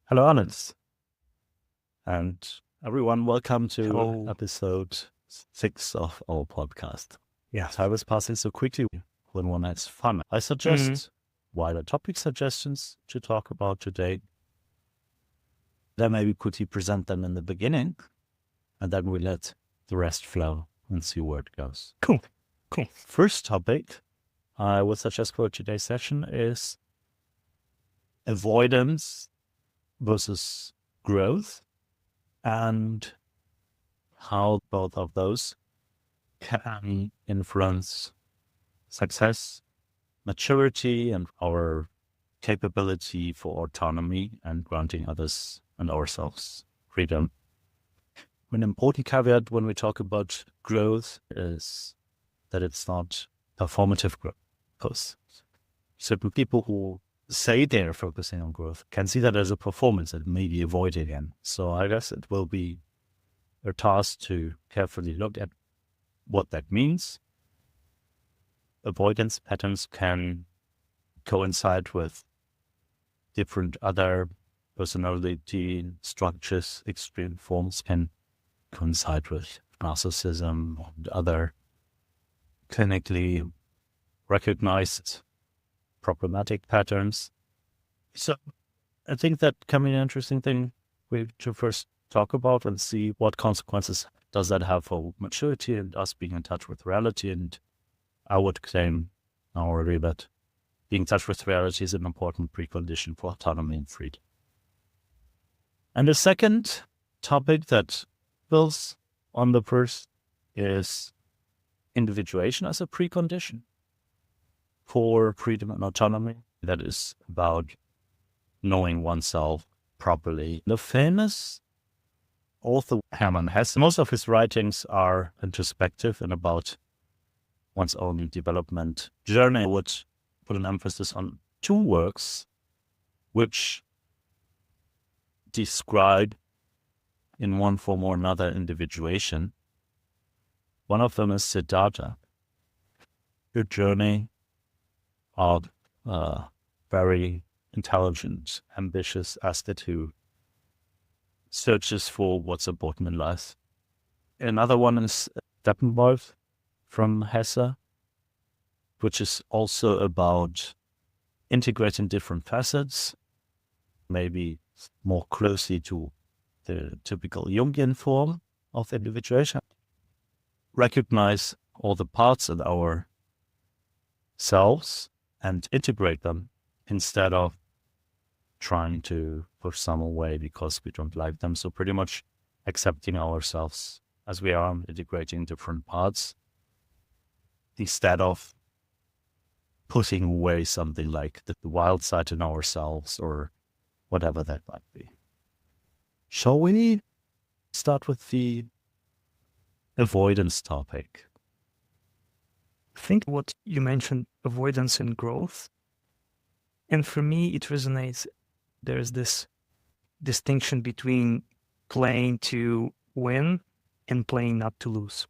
Hello, Alex, and everyone. Welcome to Hello. episode 6 of our podcast. Yeah. Time is passing so quickly when one has fun. I hmm suggest wider topic suggestions to talk about today. Then maybe could you present them in the beginning, and then we let the rest flow and see where it goes. Cool. Cool. First topic I would suggest for today's session is avoidance versus growth, and how both of those can influence success, maturity, and our capability for autonomy and granting others and ourselves freedom. An important caveat when we talk about growth is that it's not performative growth, because certain people who say they're focusing on growth can see that as a performance and maybe avoid it again. So I guess it will be a task to carefully look at what that means. Avoidance patterns can coincide with different other personality structures. Extreme forms can coincide with narcissism and other clinically recognized problematic patterns. So I think that can be an interesting thing we to first talk about and see what consequences does that have for maturity and us being in touch with reality. And I would claim already that being in touch with reality is an important precondition for autonomy and freedom. And the second topic that builds on the first is individuation as a precondition for freedom and autonomy. That is about knowing oneself properly. The famous author Hermann Hesse, most of his writings are introspective and about one's own development journey. I would put an emphasis on two works which describe in one form or another individuation. One of them is Siddhartha, a journey of very intelligent, ambitious asset who searches for what's important in life. Another one is Steppenwolf from Hesse, which is also about integrating different facets, maybe more closely to the typical Jungian form of individuation. Recognize all the parts in our selves and integrate them instead of trying to push some away because we don't like them. So pretty much accepting ourselves as we are, integrating different parts instead of putting away something like the wild side in ourselves or whatever that might be. Shall we start with the avoidance topic? I think what you mentioned, avoidance and growth. And for me, it resonates. There's this distinction between playing to win and playing not to lose.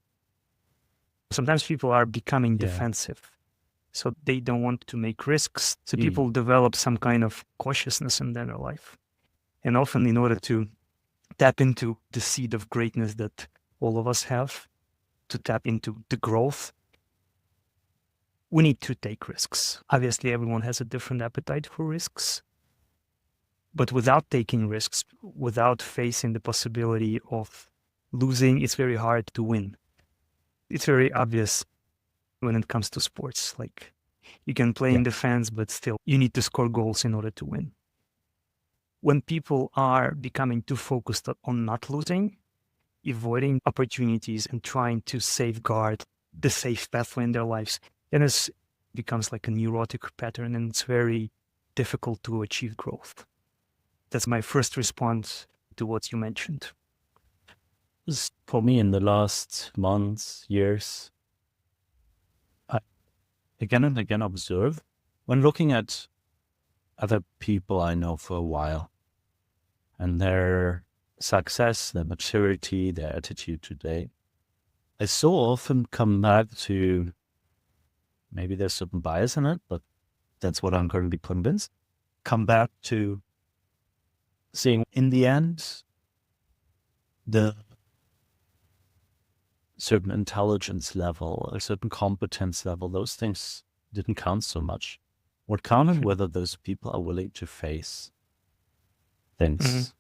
Sometimes people are becoming defensive, so they don't want to make risks. So people develop some kind of cautiousness in their life. And often in order to tap into the seed of greatness that all of us have, to tap into the growth, we need to take risks. Obviously, everyone has a different appetite for risks. But without taking risks, without facing the possibility of losing, it's very hard to win. It's very obvious when it comes to sports. Like, you can play in defense, but still, you need to score goals in order to win. When people are becoming too focused on not losing, avoiding opportunities and trying to safeguard the safe pathway in their lives, then it becomes like a neurotic pattern, and it's very difficult to achieve growth. That's my first response to what you mentioned. For me, in the last months, years, I again and again observe when looking at other people I know for a while and their success, their maturity, their attitude today, I so often come back to, maybe there's certain bias in it, but that's what I'm currently convinced, come back to seeing in the end, the certain intelligence level, a certain competence level, those things didn't count so much. What counted whether those people are willing to face things,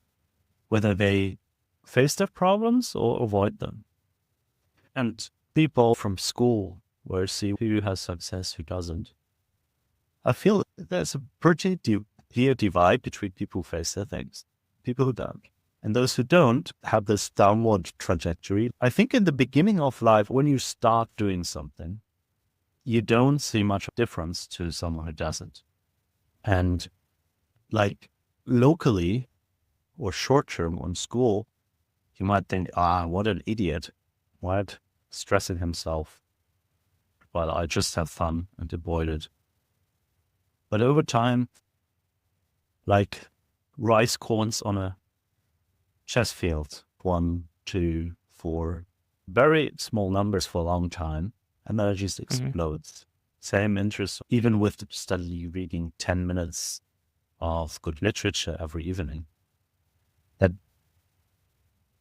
whether they face their problems or avoid them. And people from school, where you see who has success, who doesn't, I feel there's a pretty clear divide between people who face their things, people who don't. And those who don't have this downward trajectory. I think in the beginning of life, when you start doing something, you don't see much difference to someone who doesn't. And like locally or short term on school, you might think, what an idiot. What? Stressing himself. Well, I just have fun and avoid it. But over time, like rice corns on a chess field, 1, 2, 4, very small numbers for a long time, and then it just explodes. Same interest, even with steadily reading 10 minutes of good literature every evening. That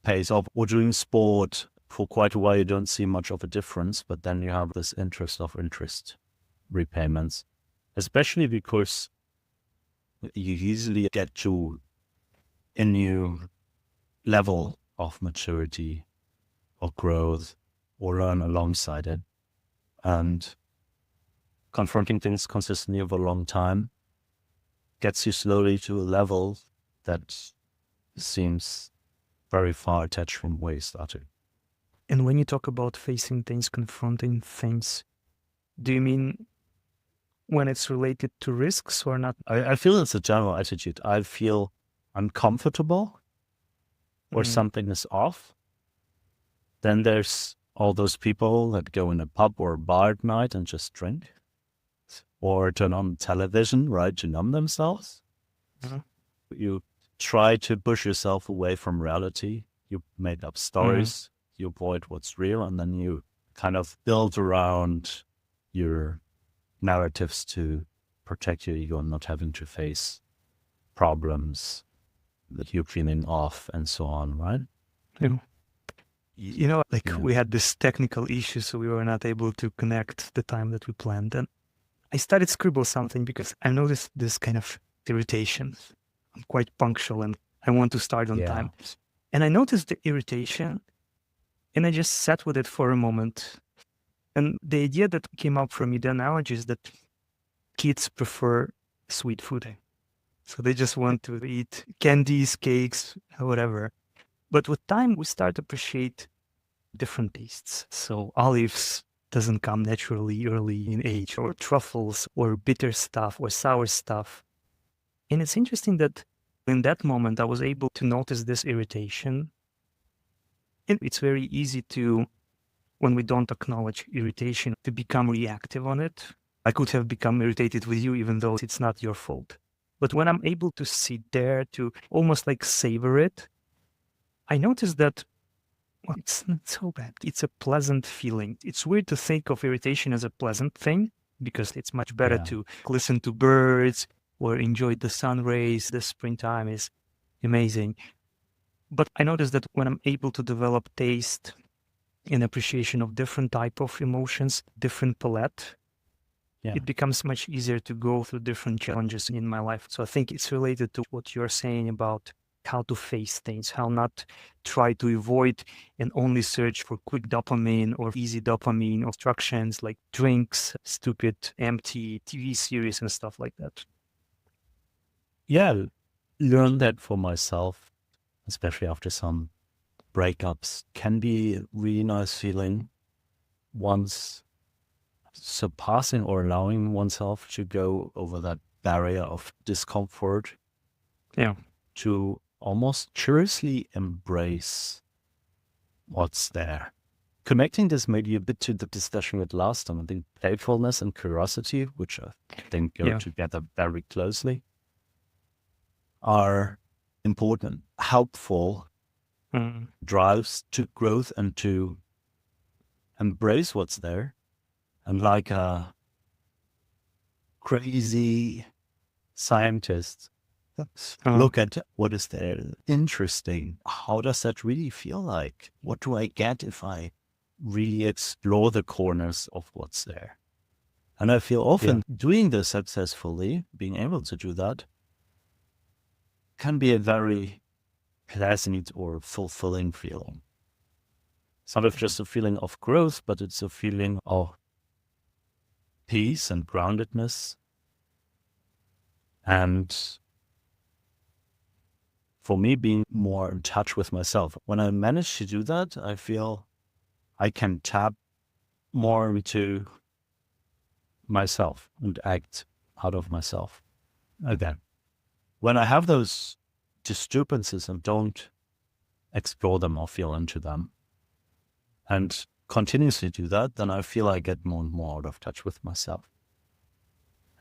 pays off. Or doing sport for quite a while, you don't see much of a difference, but then you have this interest of interest repayments, especially because you easily get to a new level of maturity or growth or learn alongside it. And confronting things consistently over a long time gets you slowly to a level that seems very far attached from where you started. And when you talk about facing things, confronting things, do you mean when it's related to risks or not? I feel it's a general attitude. I feel uncomfortable or something is off. Then there's all those people that go in a pub or a bar at night and just drink or turn on television, right, to numb themselves. You try to push yourself away from reality. You make up stories, you avoid what's real, and then you kind of build around your narratives to protect your ego and not having to face problems that you're feeling off and so on, right? You know, like we had this technical issue, so we were not able to connect the time that we planned. And I started scribble something because I noticed this kind of irritation. I'm quite punctual and I want to start on time. And I noticed the irritation and I just sat with it for a moment. And the idea that came up for me, the analogy is that kids prefer sweet food. So they just want to eat candies, cakes, whatever. But with time, we start to appreciate different tastes. So olives doesn't come naturally early in age, or truffles, or bitter stuff, or sour stuff. And it's interesting that in that moment, I was able to notice this irritation. And it's very easy to, when we don't acknowledge irritation, to become reactive on it. I could have become irritated with you, even though it's not your fault. But when I'm able to sit there, to almost like savor it, I noticed that it's not so bad. It's a pleasant feeling. It's weird to think of irritation as a pleasant thing because it's much better to listen to birds or enjoy the sun rays. The springtime is amazing. But I noticed that when I'm able to develop taste and appreciation of different type of emotions, different palette, it becomes much easier to go through different challenges in my life. So I think it's related to what you're saying about how to face things, how not try to avoid and only search for quick dopamine or easy dopamine obstructions like drinks, stupid, empty TV series and stuff like that. Yeah, learn that for myself, especially after some breakups, can be a really nice feeling once surpassing or allowing oneself to go over that barrier of discomfort to almost curiously embrace what's there. Connecting this maybe a bit to the discussion with last time, I think playfulness and curiosity, which I think go together very closely, are important, helpful drives to growth and to embrace what's there. And like a crazy scientist look at what is there interesting. How does that really feel like? What do I get if I really explore the corners of what's there? And I feel often doing this successfully, being able to do that, can be a very pleasant or fulfilling feeling. It's not just a feeling of growth, but it's a feeling of peace and groundedness. And for me, being more in touch with myself. When I manage to do that, I feel I can tap more into myself and act out of myself again. When I have those disturbances and don't explore them or feel into them and continuously do that, then I feel I get more and more out of touch with myself.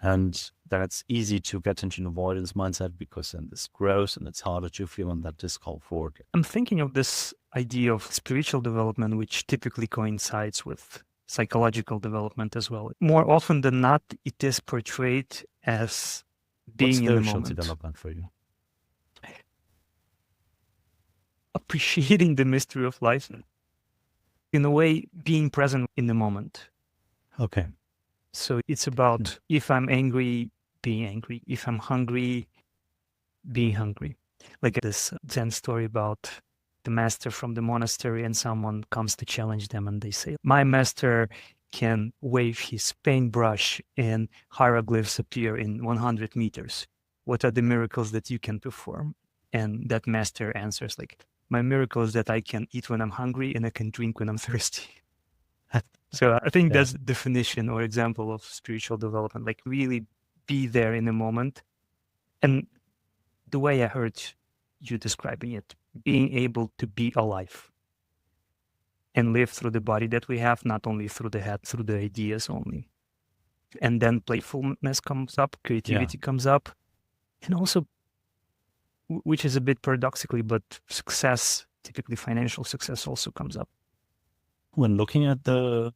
And then it's easy to get into an avoidance mindset because then this grows and it's harder to feel in that discomfort. I'm thinking of this idea of spiritual development, which typically coincides with psychological development as well. More often than not, it is portrayed as being in the moment. Development for you? Appreciating the mystery of life. In a way, being present in the moment. Okay. So it's about if I'm angry, being angry. If I'm hungry, being hungry. Like this Zen story about the master from the monastery and someone comes to challenge them and they say, my master can wave his paintbrush and hieroglyphs appear in 100 meters. What are the miracles that you can perform? And that master answers like, my miracle is that I can eat when I'm hungry and I can drink when I'm thirsty. So I think that's the definition or example of spiritual development, like really be there in the moment. And the way I heard you describing it, being able to be alive and live through the body that we have, not only through the head, through the ideas only. And then playfulness comes up, creativity comes up, and also, which is a bit paradoxically, but success, typically financial success also comes up. When looking at the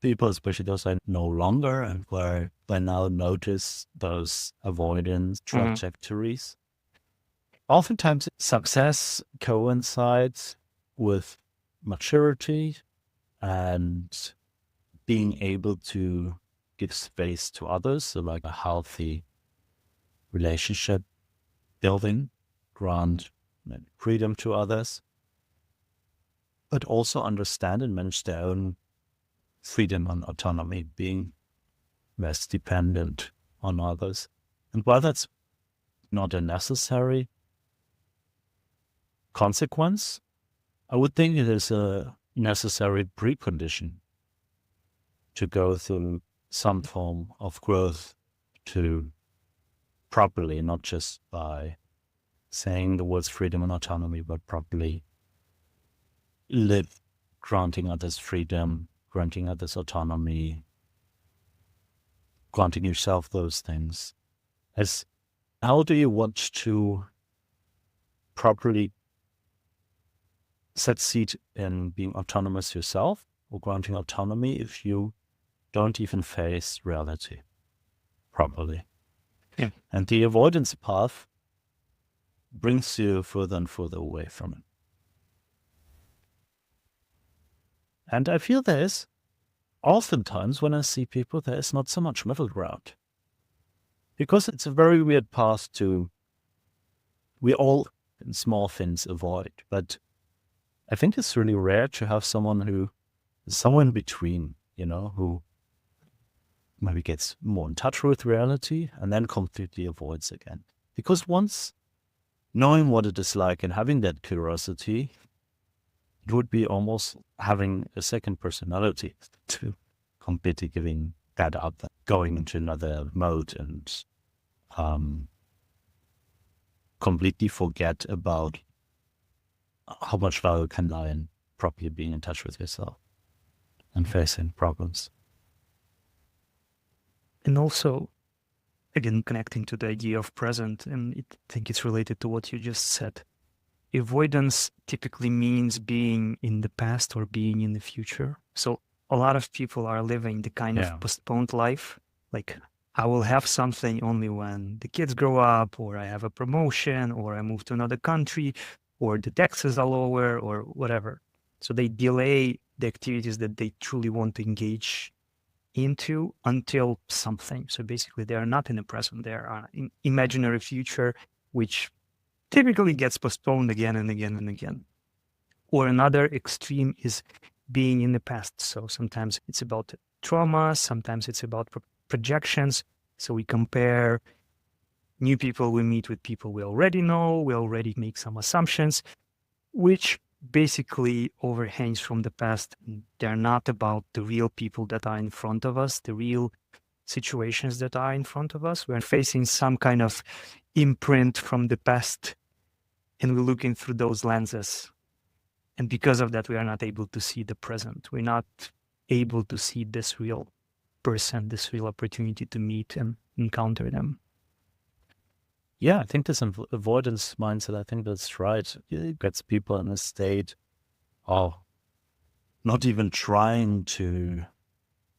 people, especially those I no longer and where I now notice those avoidance trajectories, oftentimes success coincides with maturity and being able to give space to others. So like a healthy relationship building, grant freedom to others, but also understand and manage their own freedom and autonomy, being less dependent on others. And while that's not a necessary consequence, I would think it is a necessary precondition to go through some form of growth to properly, not just by saying the words freedom and autonomy, but properly live, granting others freedom, granting others autonomy, granting yourself those things. How do you want to properly succeed in being autonomous yourself or granting autonomy if you don't even face reality properly? Yeah. And the avoidance path brings you further and further away from it. And I feel there is oftentimes when I see people, there is not so much middle ground. Because it's a very weird path we all in small things avoid. But I think it's really rare to have someone who is somewhere in between, who maybe gets more in touch with reality and then completely avoids again. Because once knowing what it is like and having that curiosity, it would be almost having a second personality to completely giving that up, going into another mode and completely forget about how much value can lie in properly being in touch with yourself and facing problems. And also, again, connecting to the idea of present, and I think it's related to what you just said. Avoidance typically means being in the past or being in the future. So a lot of people are living the kind of postponed life, like I will have something only when the kids grow up, or I have a promotion, or I move to another country, or the taxes are lower, or whatever. So they delay the activities that they truly want to engage into until something. So basically, they are not in the present, they are in imaginary future, which typically gets postponed again and again and again. Or another extreme is being in the past. So sometimes it's about trauma, sometimes it's about projections. So we compare new people we meet with people we already know, we already make some assumptions, which basically overhangs from the past. They're not about the real people that are in front of us, the real situations that are in front of us. We're facing some kind of imprint from the past, and we're looking through those lenses. And because of that, we are not able to see the present. We're not able to see this real person, this real opportunity to meet and encounter them. Yeah, I think this avoidance mindset, I think that's right. It gets people in a state of not even trying to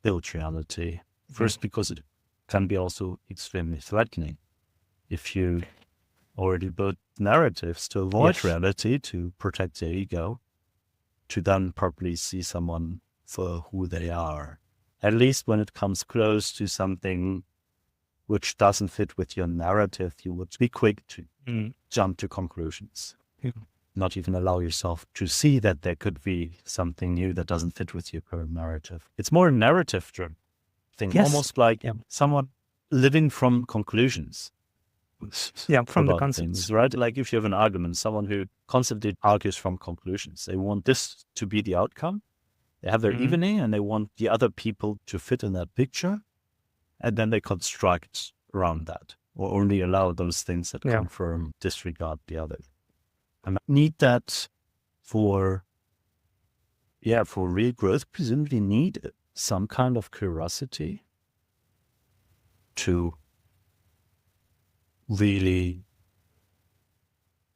build reality. First, because it can be also extremely threatening. If you already built narratives to avoid reality, to protect their ego, to then probably see someone for who they are. At least when it comes close to something which doesn't fit with your narrative, you would be quick to jump to conclusions. Not even allow yourself to see that there could be something new that doesn't fit with your current narrative. It's more a narrative-driven thing, almost like someone living from conclusions. Yeah, from the concepts. Things, right? Like if you have an argument, someone who constantly argues from conclusions, they want this to be the outcome. They have their evening and they want the other people to fit in that picture. And then they construct around that, or only allow those things that confirm, disregard the others. And I need that for real growth, presumably need some kind of curiosity to really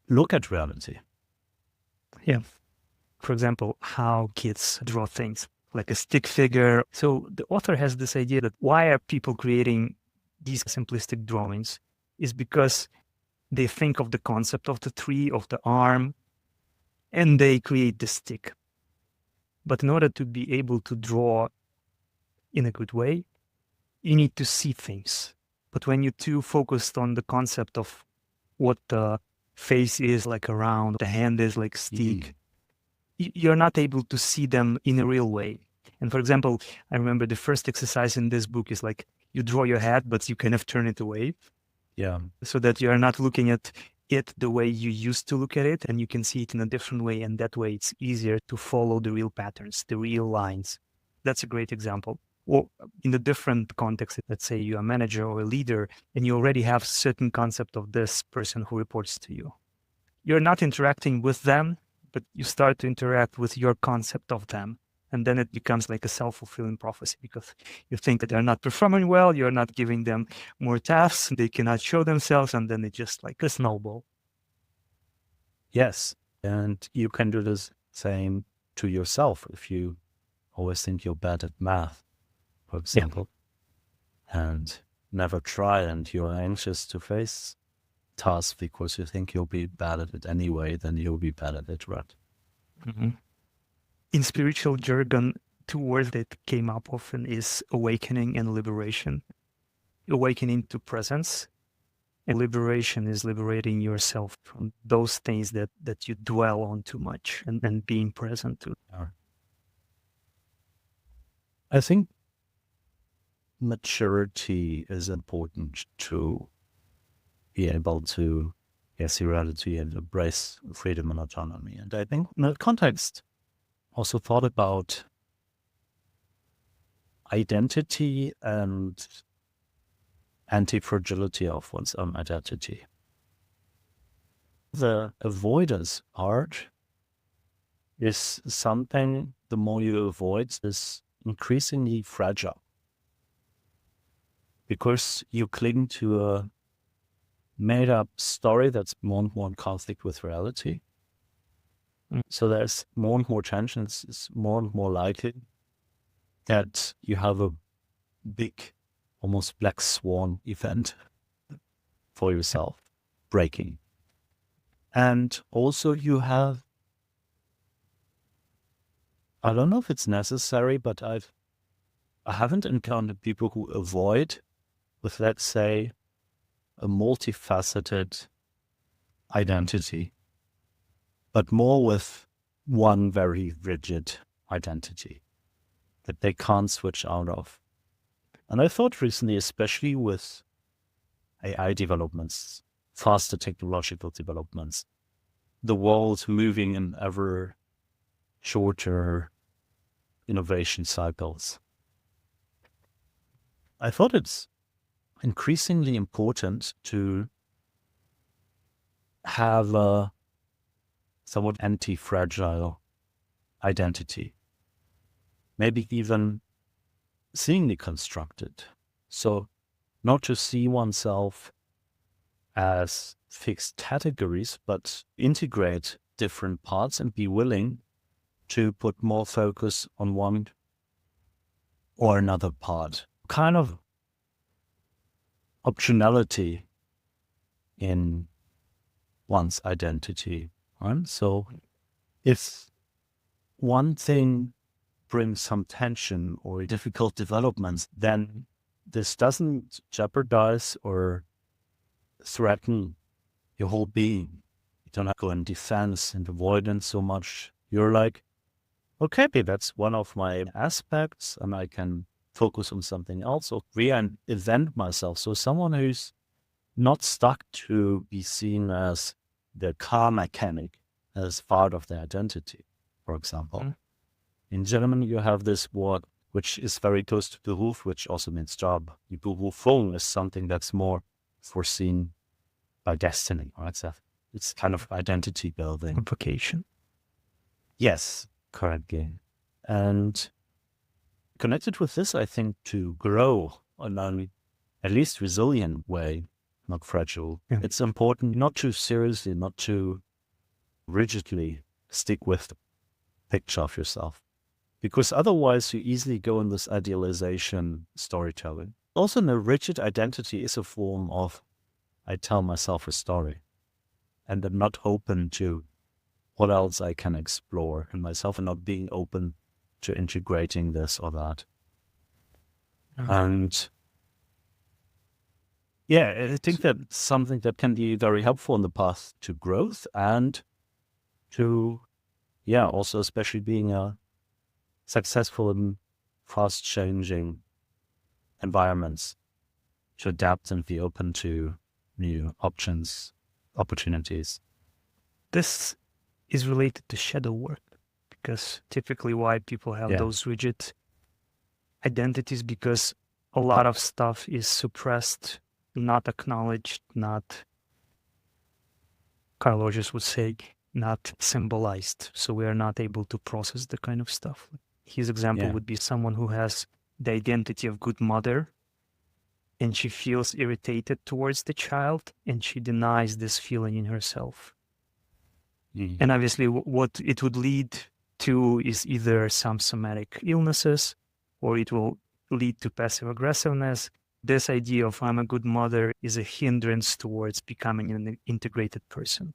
look at reality. Yeah. For example, how kids draw things, like a stick figure. So the author has this idea that why are people creating these simplistic drawings is because they think of the concept of the tree, of the arm, and they create the stick. But in order to be able to draw in a good way, you need to see things. But when you're too focused on the concept of what the face is like a round, the hand is like a stick, you're not able to see them in a real way. And for example, I remember the first exercise in this book is like you draw your head, but you kind of turn it away. Yeah. So that you're not looking at it the way you used to look at it, and you can see it in a different way. And that way it's easier to follow the real patterns, the real lines. That's a great example. Or in a different context, let's say you're a manager or a leader, and you already have certain concept of this person who reports to you. You're not interacting with them, but you start to interact with your concept of them. And then it becomes like a self-fulfilling prophecy because you think that they're not performing well, you're not giving them more tasks, they cannot show themselves, and then it's just like a snowball. Yes. And you can do the same to yourself if you always think you're bad at math, for example, and never try, and you're anxious to face tasks because you think you'll be bad at it anyway, then you'll be bad at it, right? In spiritual jargon, two words that came up often is awakening and liberation. Awakening to presence, and liberation is liberating yourself from those things that you dwell on too much, and being present to. I think maturity is important to be able to see reality and embrace freedom and autonomy. And I think in that context, also thought about identity and anti-fragility of one's own identity. The avoidance part is something, the more you avoid, is increasingly fragile because you cling to a made-up story that's more and more in conflict with reality. So there's more and more tensions. It's more and more likely that you have a big almost black swan event for yourself, breaking. And also you have, I don't know if it's necessary, but I haven't encountered people who avoid with, let's say, a multifaceted identity, but more with one very rigid identity that they can't switch out of. And I thought recently, especially with AI developments, faster technological developments, the world moving in ever shorter innovation cycles, I thought it's increasingly important to have a somewhat anti-fragile identity, maybe even seeing deconstructed. So not to see oneself as fixed categories, but integrate different parts and be willing to put more focus on one or another part. Kind of optionality in one's identity. Right? So if one thing brings some tension or difficult developments, then this doesn't jeopardize or threaten your whole being. You don't go in defense and avoidance so much. You're like, okay, that's one of my aspects and I can focus on something else or reinvent myself. So someone who's not stuck to be seen as the car mechanic as part of their identity, for example. Mm-hmm. In German, you have this word, which is very close to Beruf, which also means job. Die Berufung is something that's more foreseen by destiny, right? So it's kind of identity building. Vocation. Yes, correctly. And connected with this, I think to grow in an at least resilient way, not fragile. Yeah. It's important not too seriously, not too rigidly stick with the picture of yourself. Because otherwise you easily go in this idealization storytelling. Also, a rigid identity is a form of, I tell myself a story. And I'm not open to what else I can explore in myself and not being open to integrating this or that. Mm-hmm. And yeah, I think that's something that can be very helpful in the path to growth and to, also especially being successful in fast-changing environments, to adapt and be open to new opportunities. This is related to shadow work, because typically why people have those rigid identities, because a lot of stuff is suppressed, not acknowledged, not, Carl Rogers would say, not symbolized. So we are not able to process the kind of stuff. His example would be someone who has the identity of good mother, and she feels irritated towards the child, and she denies this feeling in herself. Mm. And obviously what it would lead to is either some somatic illnesses, or it will lead to passive aggressiveness. This idea of I'm a good mother is a hindrance towards becoming an integrated person.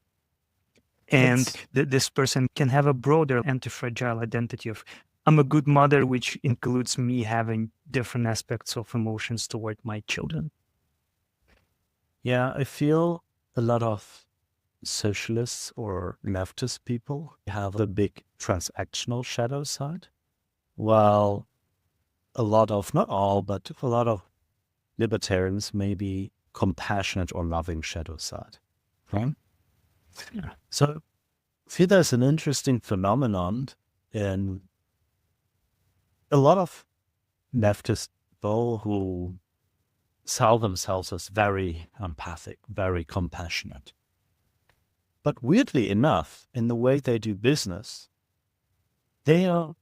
And this person can have a broader anti-fragile identity of I'm a good mother, which includes me having different aspects of emotions toward my children. Yeah, I feel a lot of socialists or leftist people have a big transactional shadow side, while a lot of, not all, but a lot of libertarians may be compassionate or loving shadow side, right? Yeah. So I feel there's an interesting phenomenon in a lot of leftist people who sell themselves as very empathic, very compassionate. But weirdly enough, in the way they do business, they are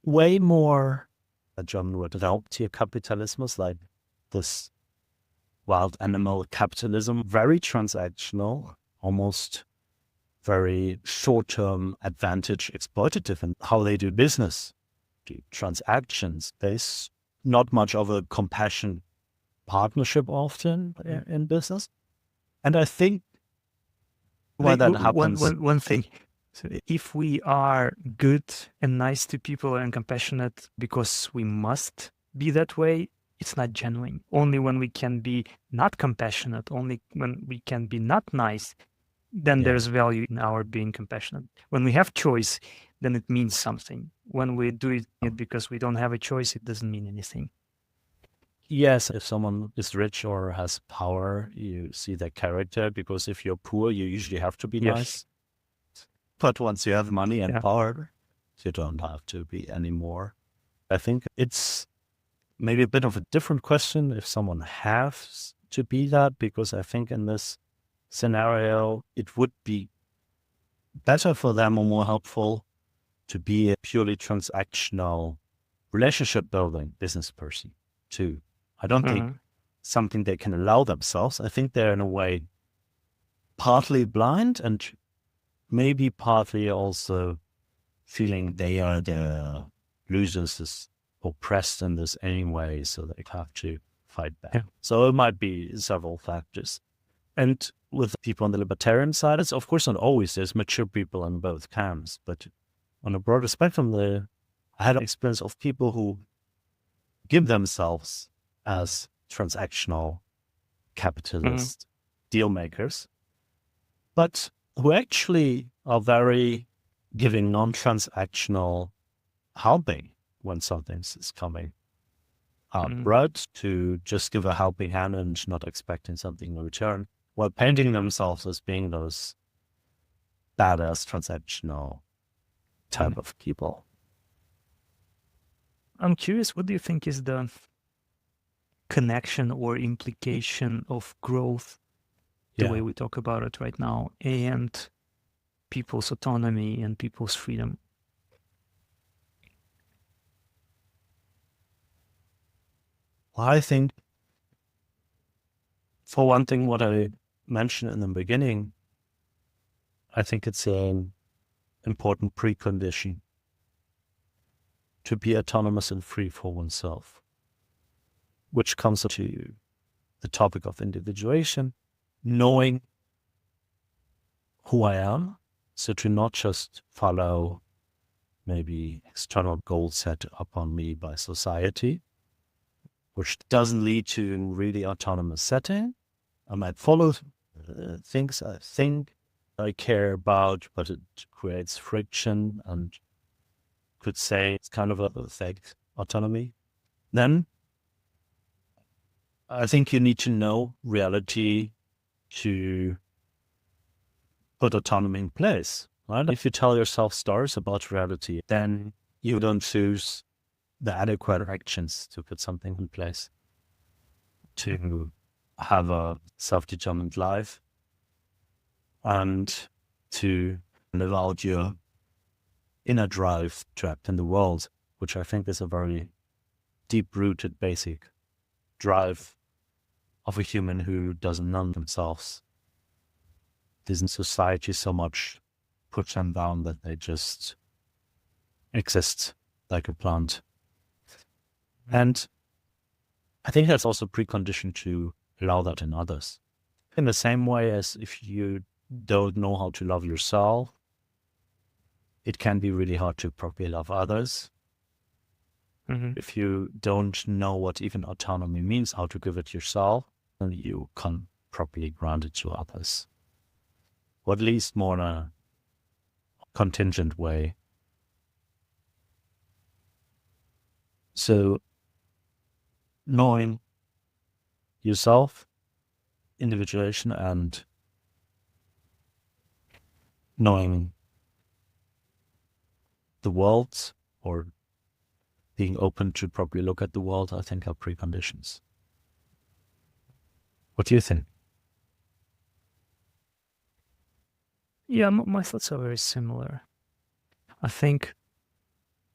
way more, a German word, Raubtierkapitalismus, like this wild animal capitalism, very transactional, almost very short-term advantage exploitative in how they do business. Transactions. There's not much of a compassion partnership often in business. And I think why that happens. One thing. So if we are good and nice to people and compassionate because we must be that way, it's not genuine. Only when we can be not compassionate, only when we can be not nice, then there's value in our being compassionate. When we have choice, then it means something. When we do it because we don't have a choice, it doesn't mean anything. Yes, if someone is rich or has power, you see their character, because if you're poor, you usually have to be nice. But once you have money and power, you don't have to be anymore. I think it's maybe a bit of a different question if someone has to be that, because I think in this scenario, it would be better for them or more helpful to be a purely transactional relationship building business person too. I don't think something they can allow themselves. I think they're in a way partly blind and maybe partly also feeling they are the losers, is oppressed in this anyway, so they have to fight back. So it might be several factors. And with people on the libertarian side, it's of course not always. There's mature people in both camps, but on a broader spectrum, I had an experience of people who give themselves as transactional capitalist deal makers, but who actually are very giving non-transactional helping when something is coming up, right? To just give a helping hand and not expecting something in return, while painting themselves as being those badass transactional type of people. I'm curious, what do you think is the connection or implication of growth, the way we talk about it right now, and people's autonomy and people's freedom? Well, I think, for one thing, what I mentioned in the beginning, I think it's an important precondition to be autonomous and free for oneself, which comes to the topic of individuation, knowing who I am, so to not just follow maybe external goals set upon me by society, which doesn't lead to really autonomous setting. I might follow things I think I care about, but it creates friction and could say it's kind of a fake autonomy. Then I think you need to know reality to put autonomy in place, right? If you tell yourself stories about reality, then you don't choose the adequate actions to put something in place to have a self-determined life and to live out your inner drive trapped in the world, which I think is a very deep-rooted basic drive of a human who doesn't know themselves. Isn't society so much push them down that they just exist like a plant? And I think that's also preconditioned to allow that in others. In the same way as if you don't know how to love yourself, it can be really hard to properly love others. If you don't know what even autonomy means, how to give it yourself, then you can't properly grant it to others. Or at least more in a contingent way. So knowing yourself, individuation, and knowing the world, or being open to properly look at the world, I think are preconditions. What do you think? Yeah, my thoughts are very similar. I think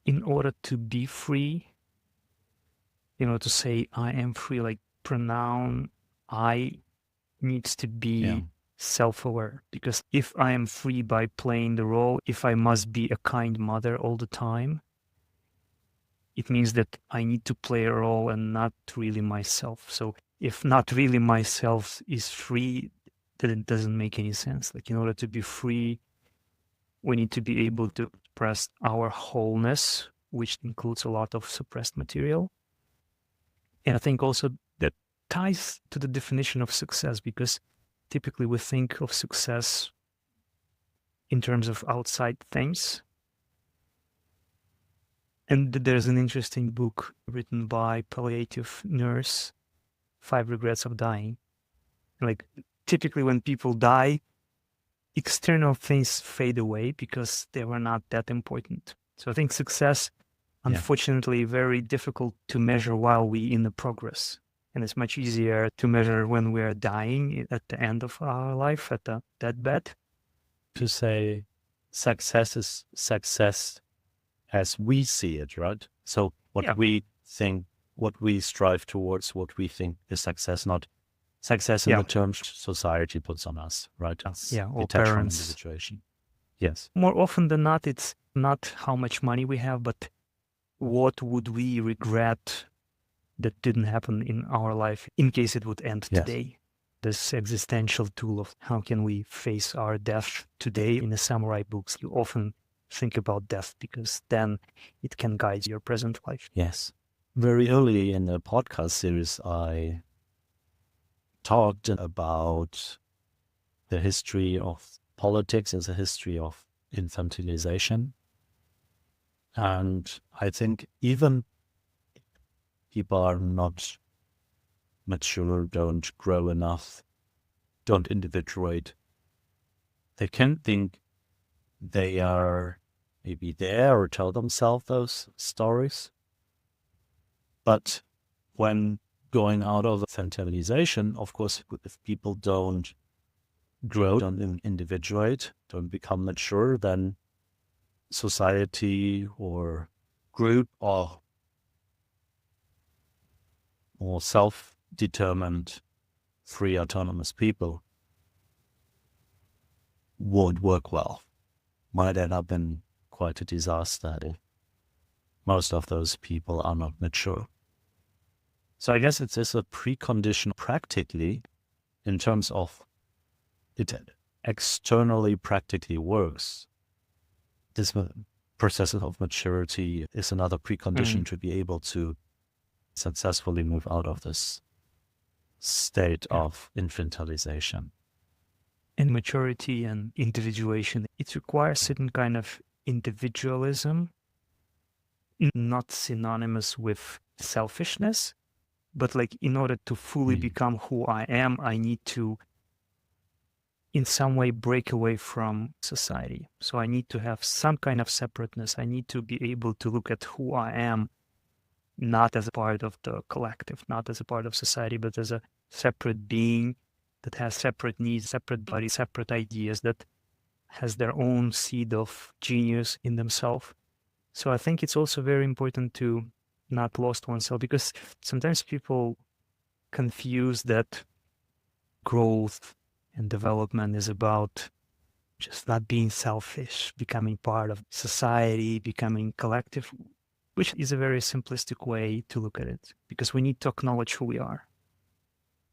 in order to be free, to say I am free, like pronoun I needs to be self-aware. Because if I am free by playing the role, if I must be a kind mother all the time, it means that I need to play a role and not really myself. So if not really myself is free, then it doesn't make any sense. Like in order to be free, we need to be able to express our wholeness, which includes a lot of suppressed material. And I think also that ties to the definition of success, because typically we think of success in terms of outside things. And there's an interesting book written by palliative nurse, 5 Regrets of Dying. Like typically when people die, external things fade away because they were not that important. So I think success, unfortunately, very difficult to measure while we in the progress. And it's much easier to measure when we are dying at the end of our life, at the deathbed. To say success is success as we see it, right? So what we think, what we strive towards, what we think is success, not success in the terms society puts on us, right? Or detached from parents. individuation. Yes. More often than not, it's not how much money we have, but what would we regret that didn't happen in our life in case it would end today. This existential tool of how can we face our death today. In the samurai books, you often think about death because then it can guide your present life. Yes. Very early in the podcast series, I talked about the history of politics as a history of infantilization. And I think even people are not mature, don't grow enough, don't individuate. They can think they are maybe there or tell themselves those stories. But when going out of infantilization, of course, if people don't grow, don't individuate, don't become mature, then society or group or self-determined, free, autonomous people won't work well. Might end up in quite a disaster if most of those people are not mature. So I guess it is a precondition practically in terms of it externally practically works. This process of maturity is another precondition to be able to successfully move out of this state of infantilization. And maturity and individuation, it requires certain kind of individualism, not synonymous with selfishness, but like in order to fully become who I am, I need to in some way break away from society. So I need to have some kind of separateness. I need to be able to look at who I am, not as a part of the collective, not as a part of society, but as a separate being that has separate needs, separate body, separate ideas, that has their own seed of genius in themselves. So I think it's also very important to not lost oneself, because sometimes people confuse that growth and development is about just not being selfish, becoming part of society, becoming collective, which is a very simplistic way to look at it, because we need to acknowledge who we are,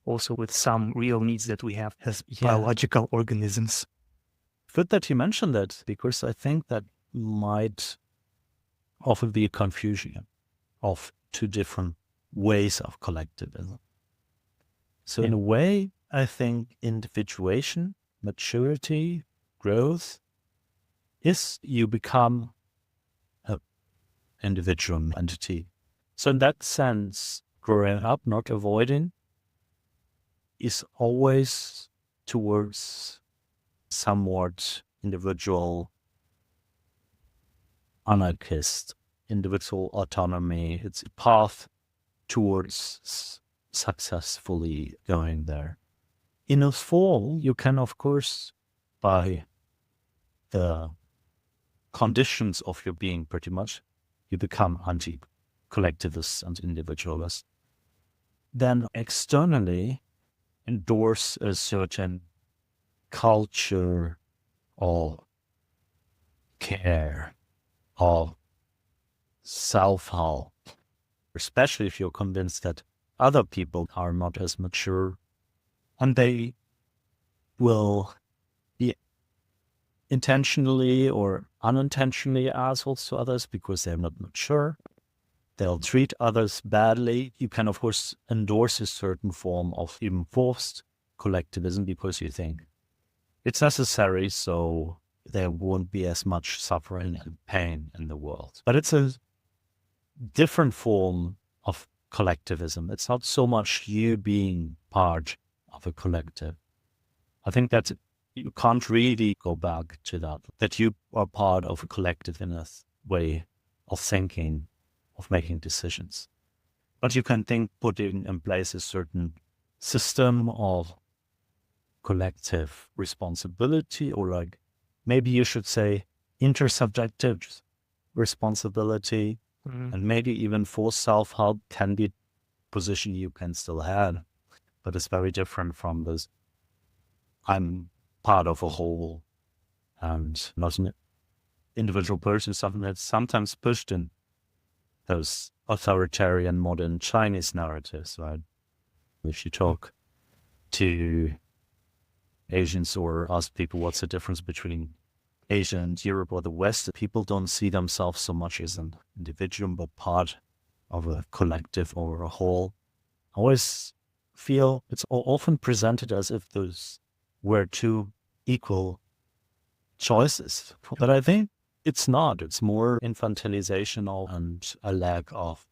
also with some real needs that we have as biological organisms. Good that you mentioned that, because I think that might often be a confusion of two different ways of collectivism. So in a way, I think individuation, maturity, growth is you become an individual entity. So in that sense, growing up, not avoiding, is always towards somewhat individual anarchist, individual autonomy. It's a path towards successfully going there. In a fall, you can, of course, by the conditions of your being, pretty much, you become anti-collectivist and individualist. Then externally endorse a certain culture or care or self-help, especially if you're convinced that other people are not as mature, and they will be intentionally or unintentionally assholes to others because they're not mature. They'll treat others badly. You can, of course, endorse a certain form of enforced collectivism because you think it's necessary, so there won't be as much suffering and pain in the world. But it's a different form of collectivism. It's not so much you being part of a collective. I think that you can't really go back to that you are part of a collective in a way of thinking, of making decisions. But you can think putting in place a certain system of collective responsibility, or like maybe you should say intersubjective responsibility, and maybe even for self-help can be a position you can still have, but it's very different from this I'm part of a whole and not an individual person, something that's sometimes pushed in those authoritarian modern Chinese narratives, right? If you talk to Asians or ask people what's the difference between Asia and Europe or the West, people don't see themselves so much as an individual, but part of a collective or a whole. I always feel it's often presented as if those were two equal choices, but I think it's not. It's more infantilization and a lack of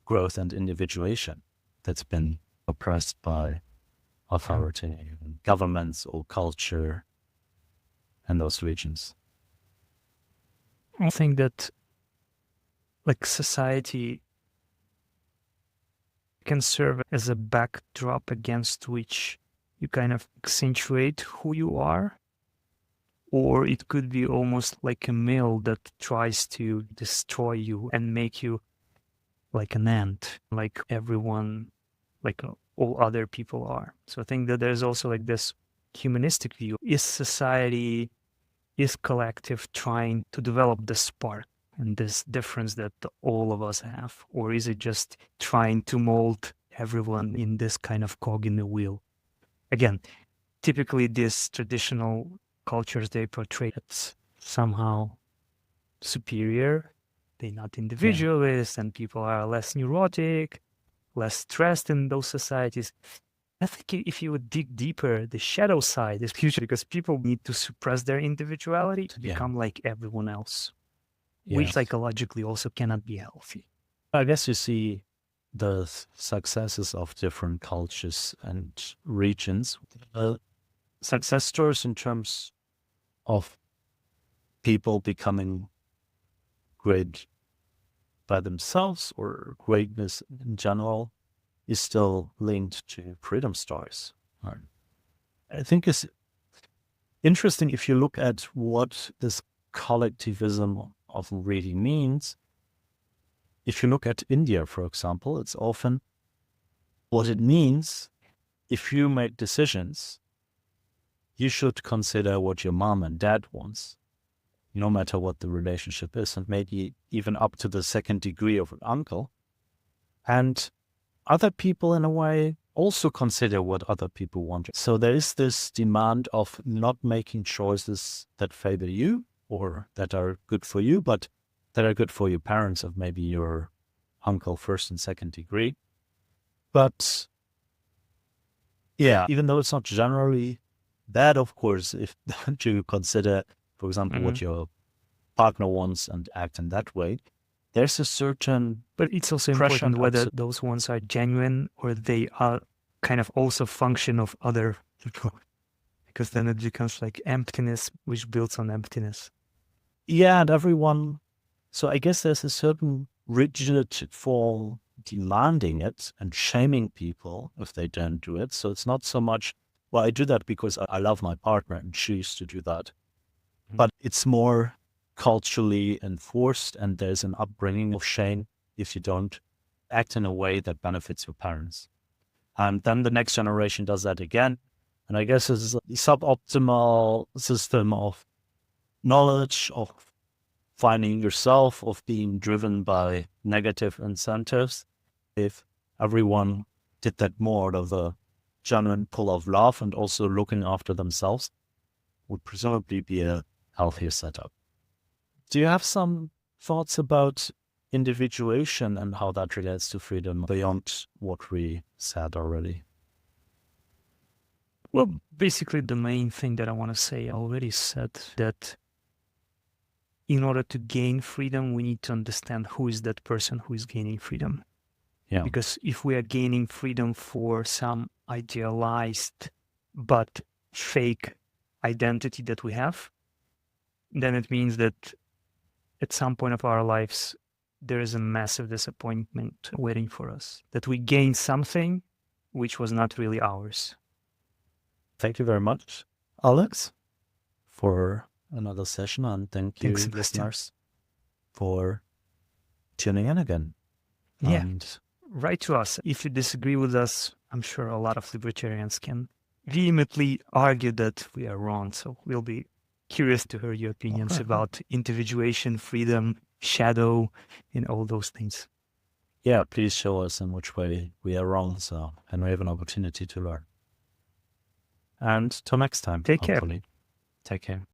growth and individuation that's been oppressed by authority, governments or culture in those regions. I think that like society can serve as a backdrop against which you kind of accentuate who you are, or it could be almost like a mill that tries to destroy you and make you like an ant, like everyone, like all other people are. So I think that there's also like this humanistic view. Is society, is collective trying to develop the spark and this difference that all of us have? Or is it just trying to mold everyone in this kind of cog in the wheel? Again, typically these traditional cultures, they portray it somehow superior. They're not individualists, and people are less neurotic, less stressed in those societies. I think if you would dig deeper, the shadow side is huge because people need to suppress their individuality to become like everyone else, which psychologically also cannot be healthy. I guess you see the successes of different cultures and regions. Success stories in terms of people becoming great by themselves or greatness in general is still linked to freedom stories. Right. I think it's interesting if you look at what this collectivism often really means. If you look at India, for example, it's often what it means. If you make decisions, you should consider what your mom and dad wants, no matter what the relationship is, and maybe even up to the second degree of an uncle. And other people, in a way, also consider what other people want. So there is this demand of not making choices that favor you or that are good for you, but that are good for your parents of maybe your uncle first and second degree. But yeah, even though it's not generally bad, of course, if you consider, for example, what your partner wants and act in that way, there's a certain But it's also pressure important and whether those ones are genuine or they are kind of also function of other people, because then it becomes like emptiness, which builds on emptiness. Yeah, and everyone. So I guess there's a certain rigid form demanding it and shaming people if they don't do it. So it's not so much, well, I do that because I love my partner and choose to do that. But it's more culturally enforced, and there's an upbringing of shame if you don't act in a way that benefits your parents. And then the next generation does that again. And I guess it's a suboptimal system of knowledge, of finding yourself, of being driven by negative incentives. everyone did that more out of a genuine pull of love and also looking after themselves, would presumably be a healthier setup. Do you have some thoughts about individuation and how that relates to freedom beyond what we said already? Well, basically the main thing that I want to say, I already said that in order to gain freedom, we need to understand who is that person who is gaining freedom. Yeah. Because if we are gaining freedom for some idealized but fake identity that we have, then it means that at some point of our lives, there is a massive disappointment waiting for us, that we gained something which was not really ours. Thank you very much, Alex, for another session. And thank you, Thanks, Sebastian. listeners, for tuning in again. Yeah. And write to us. If you disagree with us, I'm sure a lot of libertarians can vehemently argue that we are wrong. So we'll be curious to hear your opinions about individuation, freedom, shadow, and all those things. yeah, please show us in which way we are wrong, so and we have an opportunity to learn. And till next time, Take care. hopefully. Take care.